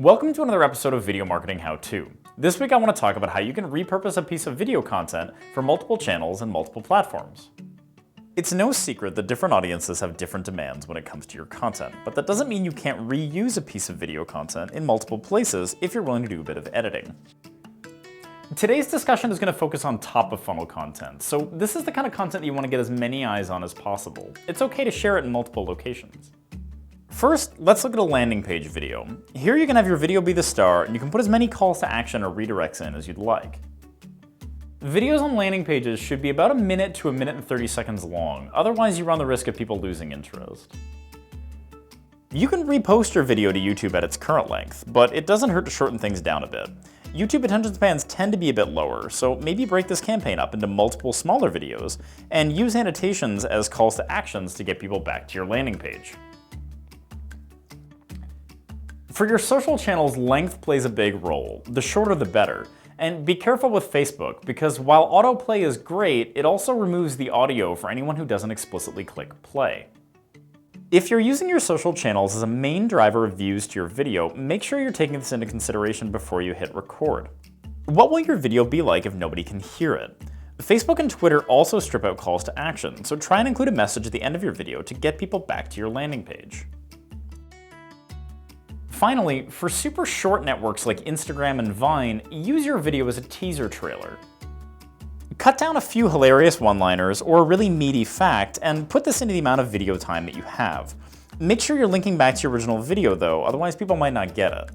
Welcome to another episode of Video Marketing How-To. This week I want to talk about how you can repurpose a piece of video content for multiple channels and multiple platforms. It's no secret that different audiences have different demands when it comes to your content, but that doesn't mean you can't reuse a piece of video content in multiple places if you're willing to do a bit of editing. Today's discussion is going to focus on top-of-funnel content, so this is the kind of content that you want to get as many eyes on as possible. It's okay to share it in multiple locations. First, let's look at a landing page video. Here you can have your video be the star, and you can put as many calls to action or redirects in as you'd like. Videos on landing pages should be about a minute to a minute and 30 seconds long, otherwise you run the risk of people losing interest. You can repost your video to YouTube at its current length, but it doesn't hurt to shorten things down a bit. YouTube attention spans tend to be a bit lower, so maybe break this campaign up into multiple smaller videos, and use annotations as calls to actions to get people back to your landing page. For your social channels, length plays a big role. The shorter the better. And be careful with Facebook, because while autoplay is great, it also removes the audio for anyone who doesn't explicitly click play. If you're using your social channels as a main driver of views to your video, make sure you're taking this into consideration before you hit record. What will your video be like if nobody can hear it? Facebook and Twitter also strip out calls to action, so try and include a message at the end of your video to get people back to your landing page. Finally, for super short networks like Instagram and Vine, use your video as a teaser trailer. Cut down a few hilarious one-liners or a really meaty fact and put this into the amount of video time that you have. Make sure you're linking back to your original video though, otherwise people might not get it.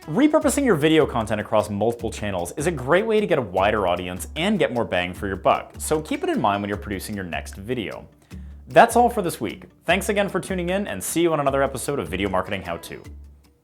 Repurposing your video content across multiple channels is a great way to get a wider audience and get more bang for your buck, so keep it in mind when you're producing your next video. That's all for this week. Thanks again for tuning in, and see you on another episode of Video Marketing How-To.